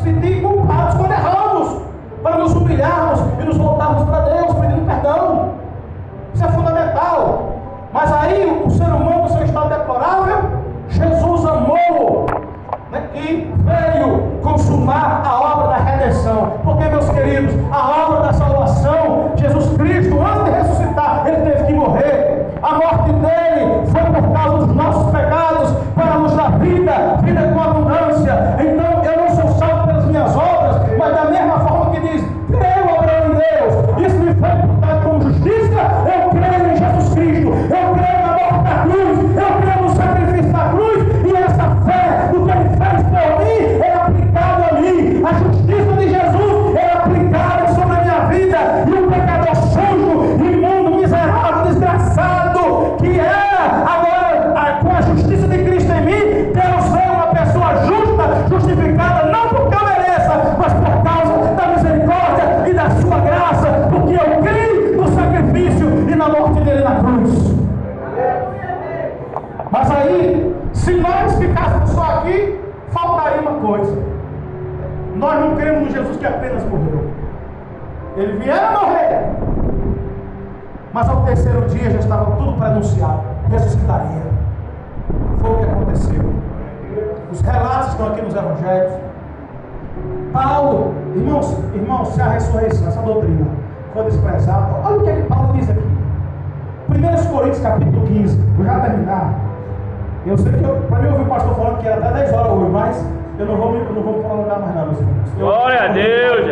sentir culpados quando erramos, para nos humilharmos e nos voltarmos para Deus pedindo perdão. Isso é fundamental. Mas aí o ser humano, no seu estado deplorável, Jesus amou, né, e veio consumar a obra da redenção. Porque, meus queridos, a obra da salvação, Jesus Cristo, antes de ressuscitar, ele teve que morrer. A morte dele foi por causa dos nossos pecados, para nos dar vida, vida com abundância. Então eu não sou salvo pelas minhas obras, mas da mesma forma que diz: creio, Abraão, em Deus, isso me foi imputado como justiça. Eu creio em Jesus Cristo, eu creio na morte da cruz, eu creio no sacrifício da cruz, e essa fé, o que ele fez por mim, é aplicado a mim. A justiça de Jesus é aplicada sobre a minha vida, e um pecador sujo, imundo, miserável, desgraçado, que agora, com a justiça de Cristo em mim, Deus vê uma pessoa justa, justificada, não porque eu mereça, mas por causa da misericórdia e da sua graça, porque eu creio no sacrifício e na morte dele na cruz. Mas aí, se nós ficássemos só aqui, faltaria uma coisa: nós não cremos no Jesus que apenas morreu. Ele viera morrer, mas ao terceiro dia já estava tudo para anunciar: ressuscitaria. Foi o que aconteceu. Os relatos estão aqui nos evangelhos. Paulo, irmãos, se a ressurreição, essa doutrina for desprezada, olha o que Paulo diz aqui. 1 Coríntios capítulo 15, vou já terminar. Eu sei que para mim eu ouvi o pastor falando que era até 10 horas hoje, mas eu não vou prolongar mais não, meus irmãos. Glória a Deus,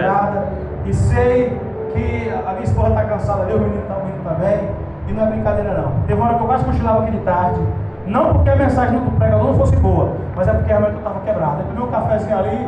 e sei que a minha esposa está cansada ali, o menino está muito também, e não é brincadeira não. Teve uma hora que eu quase cochilava aqui de tarde, não porque a mensagem do pregador não fosse boa, mas é porque realmente eu estava quebrado. Eu tomei um cafezinho ali,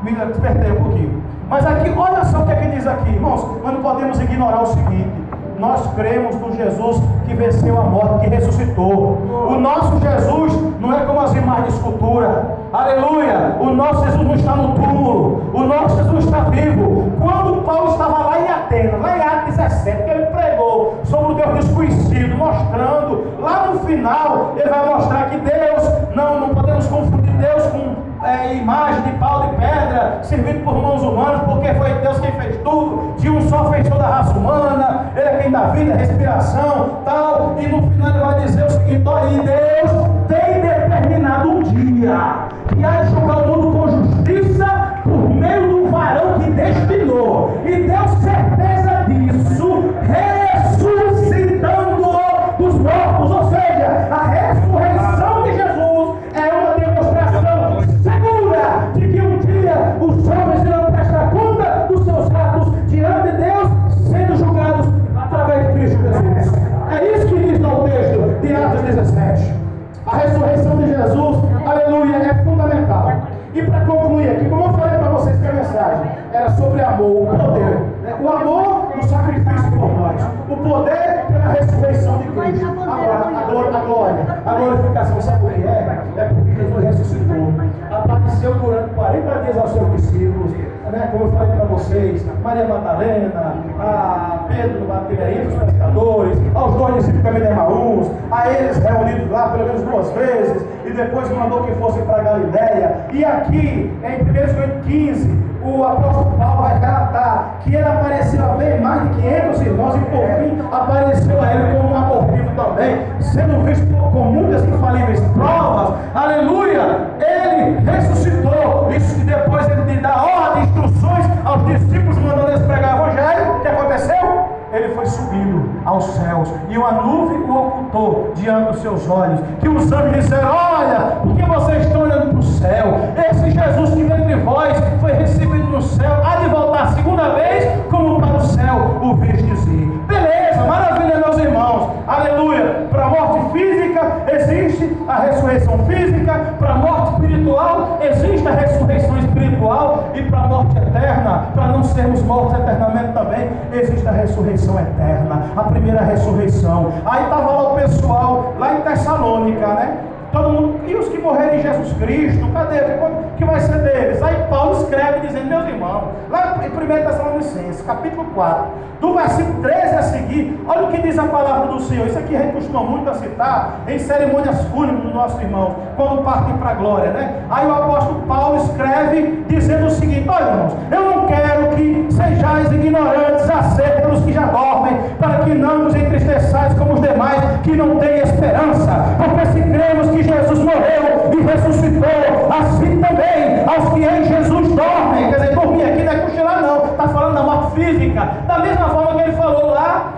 me despertei um pouquinho. Mas aqui, olha só o que é que diz aqui, irmãos. Nós não podemos ignorar o seguinte: nós cremos no Jesus que venceu a morte, que ressuscitou. O nosso Jesus não é como as imagens de escultura. Aleluia! O nosso Jesus não está no túmulo. O nosso Jesus está vivo. Quando Paulo estava lá em Atenas, lá em Atos 17, que ele pregou sobre o Deus desconhecido, mostrando, lá no final, ele vai mostrar que Deus, não podemos confundir Deus com imagem de pau de pedra, servido por mãos humanas, porque foi Deus quem fez tudo, de um só fez toda a raça humana, Ele é quem dá vida, respiração, tal, e no final ele vai dizer o seguinte: olha, Deus tem determinado um dia, que há de julgar o mundo com justiça, por meio do varão que destinou, e deu certeza disso, ressuscitando-o dos mortos, ou seja, a ressurreição de Jesus é uma demonstração segura de que um dia os homens irão prestar conta dos seus atos diante de Deus, sendo julgados através de Cristo Jesus. É isso que diz no texto de Atos 17. A ressurreição de Jesus, aleluia, é fundamental. E para concluir aqui, como eu falei para vocês que a mensagem era sobre amor, o poder, né? O amor do sacrifício por nós, o poder pela ressurreição de Cristo. Agora, a glorificação, sabe o que é? É porque Jesus ressuscitou. Apareceu durante 40 dias aos seus discípulos, né? Como eu falei para vocês, Maria Madalena, a Pedro, os pescadores, aos 2 discípulos também de Emaús, a eles reunidos lá pelo menos 2 vezes, e depois mandou que fossem para Galiléia. E aqui, em 1 Coríntios 15, o apóstolo Paulo vai relatar que ele apareceu a bem mais de 500 irmãos, e por fim apareceu a ele como um abortivo também, sendo visto com muitas infalíveis provas. Aleluia! Ele ressuscitou. Isso que depois ele dá ordem, instruções aos discípulos, mandando eles pregar o evangelho. O que aconteceu? Ele foi subido aos céus, e uma nuvem o ocultou diante dos seus olhos, que os anjos disseram: olha, por que vocês estão olhando para o céu? Esse Jesus que dentre vós foi recebido no céu, há de voltar a segunda vez, como para o céu o vistes ir. Beleza, maravilha, meus irmãos, aleluia. Para a morte física existe a ressurreição física, para a morte espiritual existe a ressurreição espiritual, e para a morte eterna, para não sermos mortos eternamente também, existe a ressurreição eterna, a primeira ressurreição. Aí estava lá o pessoal, lá em Tessalônica, né? Todo mundo, e os que morreram em Jesus Cristo, cadê? O que vai ser deles? Aí Paulo escreve dizendo: meus irmãos, lá em 1 Tessalonicenses, capítulo 4, do versículo 13 a seguir, olha o que diz a palavra do Senhor. Isso aqui a gente costuma muito a citar em cerimônias fúnebres dos nossos irmãos, quando partem para a glória, né? Aí o apóstolo Paulo escreve que não têm esperança, porque se cremos que Jesus morreu e ressuscitou, assim também aos que em Jesus dormem. Quer dizer, dormir aqui não é cochilar não, está falando da morte física, da mesma forma que ele falou lá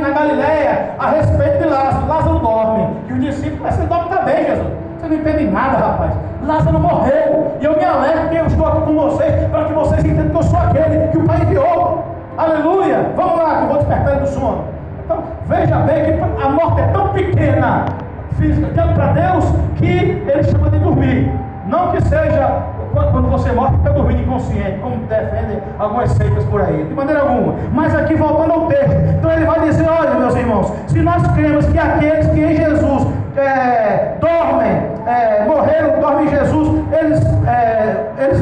na Galileia, a respeito de Lázaro. Lázaro dorme, e os discípulos, mas você dorme também, Jesus, você não entende nada, rapaz. Lázaro morreu, e eu me alegro porque eu estou aqui com vocês, para que vocês entendam que eu sou aquele que o Pai enviou. Aleluia, vamos lá, que eu vou despertar ele do sono. Então, veja bem que a morte é tão pequena, física, para Deus, que ele chama de dormir. Não que seja, quando você morre, fica dormindo inconsciente, como defendem algumas seitas por aí, de maneira alguma. Mas aqui, voltando ao texto, então ele vai dizer, olha, meus irmãos, se nós cremos que aqueles que em Jesus morreram, dormem em Jesus, eles